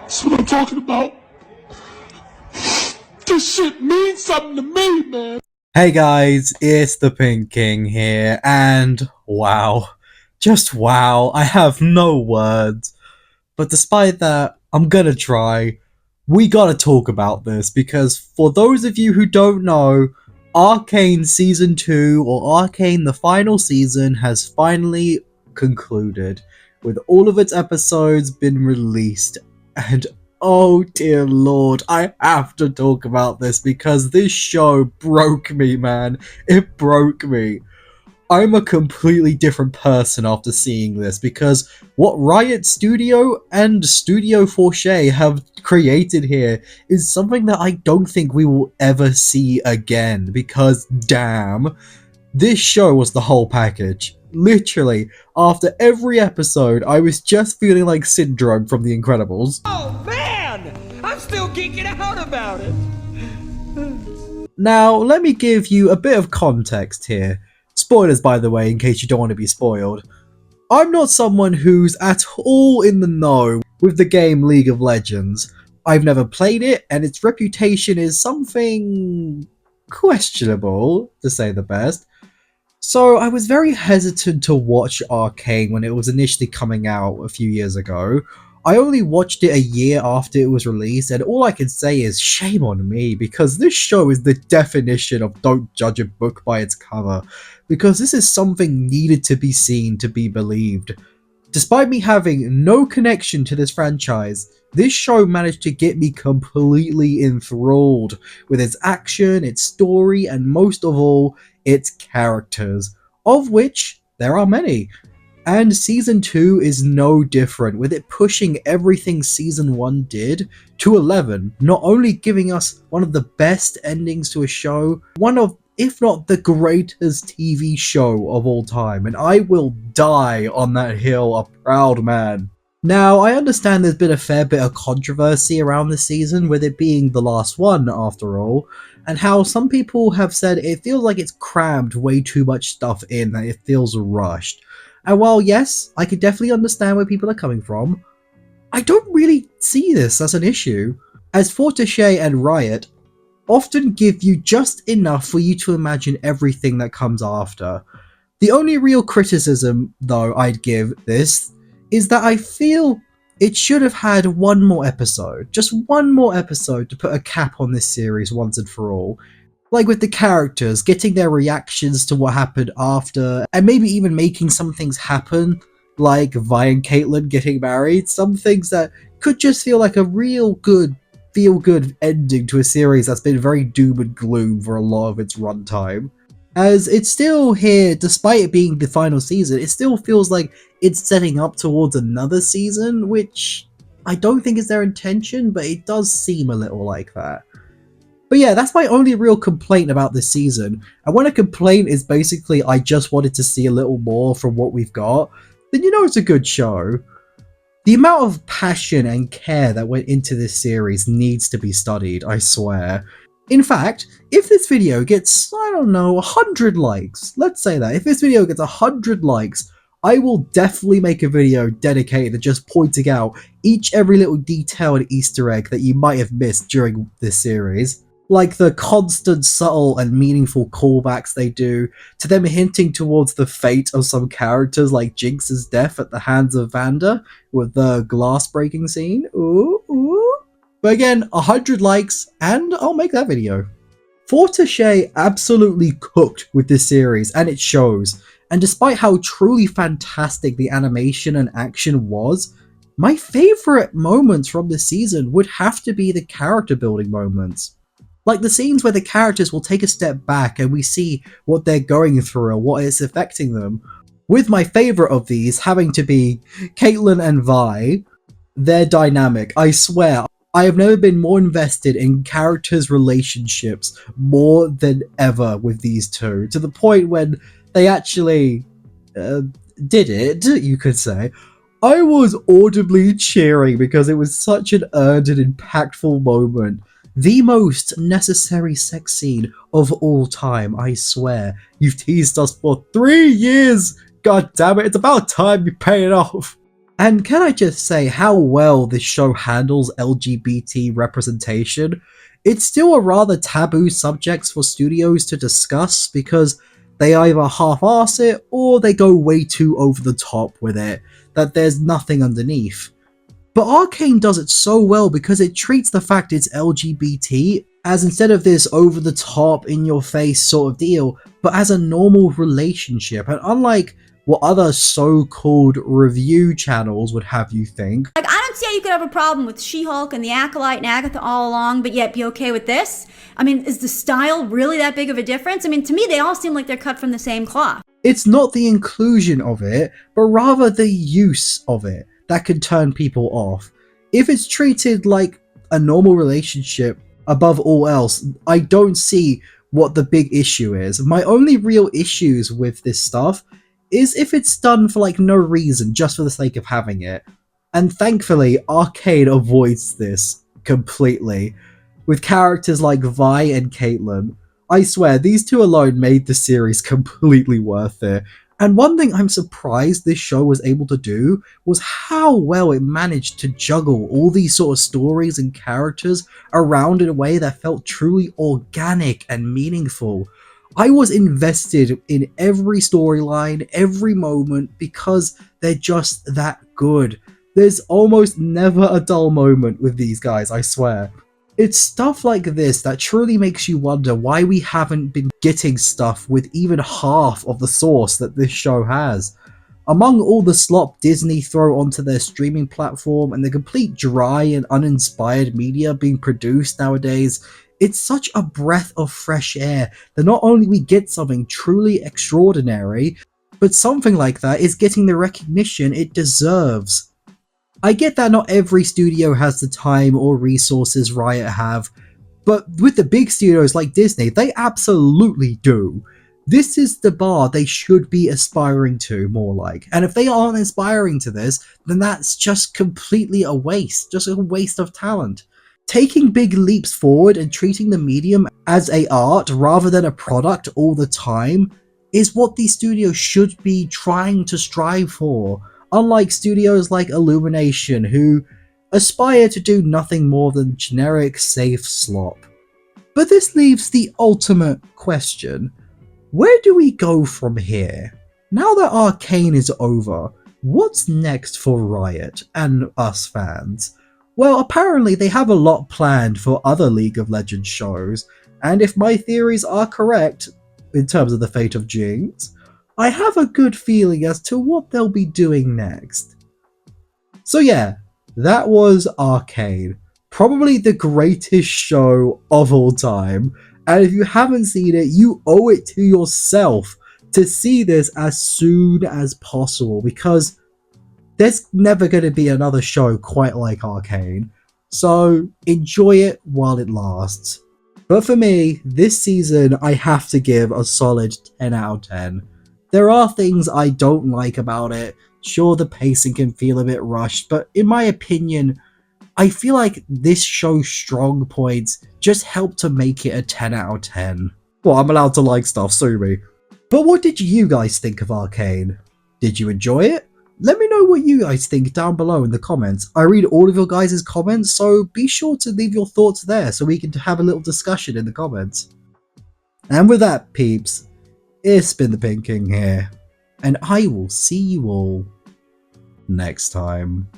That's what I'm talking about. This shit means something to me, man. Hey guys, it's the Pink King here, and wow, just wow, I have no words. But despite that, I'm gonna try. We gotta talk about this, because for those of you who don't know, Arcane Season 2, or Arcane the final season, has finally concluded, with all of its episodes been released, and oh dear lord, I have to talk about this because this show broke me, man. It broke me. I'm a completely different person after seeing this, because what Riot Studio and Studio Forche have created here is something that I don't think we will ever see again, because damn, this show was the whole package. Literally, after every episode, I was just feeling like Syndrome from The Incredibles. Oh man! I'm still geeking out about it! Now, let me give you a bit of context here. Spoilers, by the way, in case you don't want to be spoiled. I'm not someone who's at all in the know with the game League of Legends. I've never played it, and its reputation is something questionable, to say the best. So I was very hesitant to watch Arcane when it was initially coming out a few years ago. I only watched it a year after it was released, and all I can say is shame on me, because this show is the definition of don't judge a book by its cover, because this is something needed to be seen to be believed. Despite me having no connection to this franchise, this show managed to get me completely enthralled with its action, its story, and most of all, its characters, of which there are many. And Season 2 is no different, with it pushing everything Season 1 did to 11, not only giving us one of the best endings to a show, one of, if not the greatest TV show of all time, and I will die on that hill a proud man. Now, I understand there's been a fair bit of controversy around this season, with it being the last one after all, and how some people have said it feels like it's crammed way too much stuff in, that it feels rushed. And while yes, I can definitely understand where people are coming from, I don't really see this as an issue, as Forte and Riot often give you just enough for you to imagine everything that comes after. The only real criticism, though, I'd give this is that I feel it should have had one more episode, just one more episode to put a cap on this series once and for all. Like with the characters, getting their reactions to what happened after, and maybe even making some things happen, like Vi and Caitlyn getting married, some things that could just feel like a real good, feel-good ending to a series that's been very doom and gloom for a lot of its runtime. As it's still here, despite it being the final season, it still feels like it's setting up towards another season, which I don't think is their intention, but it does seem a little like that. But yeah, that's my only real complaint about this season. And when a complaint is basically I just wanted to see a little more from what we've got, then you know it's a good show. The amount of passion and care that went into this series needs to be studied, I swear. In fact, if this video gets, I don't know, 100 likes, let's say that, if this video gets 100 likes, I will definitely make a video dedicated to just pointing out every little detail and Easter egg that you might have missed during this series. Like the constant subtle and meaningful callbacks they do, to them hinting towards the fate of some characters like Jinx's death at the hands of Vanda, with the glass breaking scene. Ooh, ooh. But again, 100 likes, and I'll make that video. Forte absolutely cooked with this series, and it shows. And despite how truly fantastic the animation and action was, my favourite moments from this season would have to be the character building moments. Like the scenes where the characters will take a step back and we see what they're going through or what is affecting them. With my favourite of these having to be Caitlyn and Vi. Their dynamic, I swear, I have never been more invested in characters' relationships more than ever with these two, to the point when they actually did it, you could say. I was audibly cheering because it was such an earned and impactful moment. The most necessary sex scene of all time, I swear. You've teased us for 3 years! God damn it, it's about time you pay it off! And can I just say how well this show handles LGBT representation? It's still a rather taboo subject for studios to discuss because they either half-ass it or they go way too over the top with it, that there's nothing underneath. But Arcane does it so well because it treats the fact it's LGBT as instead of this over-the-top, in-your-face sort of deal, but as a normal relationship. And unlike what other so-called review channels would have you think, Like, I don't see how you could have a problem with She-Hulk and the Acolyte and Agatha all along, but yet be okay with this. I mean, is the style really that big of a difference? I mean, to me, they all seem like they're cut from the same cloth. it's not the inclusion of it, but rather the use of it that can turn people off. If it's treated like a normal relationship above all else, I don't see what the big issue is. My only real issues with this stuff is if it's done for like no reason, just for the sake of having it. And thankfully, Arcane avoids this completely. With characters like Vi and Caitlyn, I swear, these two alone made the series completely worth it. And one thing I'm surprised this show was able to do was how well it managed to juggle all these sort of stories and characters around in a way that felt truly organic and meaningful. I was invested in every storyline, every moment, because they're just that good. There's almost never a dull moment with these guys, I swear. It's stuff like this that truly makes you wonder why we haven't been getting stuff with even half of the sauce that this show has. Among all the slop Disney throw onto their streaming platform and the complete dry and uninspired media being produced nowadays, it's such a breath of fresh air that not only we get something truly extraordinary, but something like that is getting the recognition it deserves. I get that not every studio has the time or resources Riot have, but with the big studios like Disney, they absolutely do. This is the bar they should be aspiring to, more like. And if they aren't aspiring to this, then that's just completely a waste of talent. Taking big leaps forward and treating the medium as a art rather than a product all the time is what these studios should be trying to strive for. Unlike studios like Illumination, who aspire to do nothing more than generic, safe slop. But this leaves the ultimate question. Where do we go from here? Now that Arcane is over, what's next for Riot and us fans? Well, apparently they have a lot planned for other League of Legends shows, and if my theories are correct, in terms of the fate of Jinx, I have a good feeling as to what they'll be doing next. So yeah, that was Arcane. Probably the greatest show of all time. And if you haven't seen it, you owe it to yourself to see this as soon as possible, because there's never going to be another show quite like Arcane. So enjoy it while it lasts. But for me, this season I have to give a solid 10 out of 10. There are things I don't like about it. Sure, the pacing can feel a bit rushed, but in my opinion, I feel like this show's strong points just help to make it a 10 out of 10. Well, I'm allowed to like stuff, sue me. But what did you guys think of Arcane? Did you enjoy it? Let me know what you guys think down below in the comments. I read all of your guys' comments, so be sure to leave your thoughts there so we can have a little discussion in the comments. And with that, peeps, it's been the Pink King here, and I will see you all next time.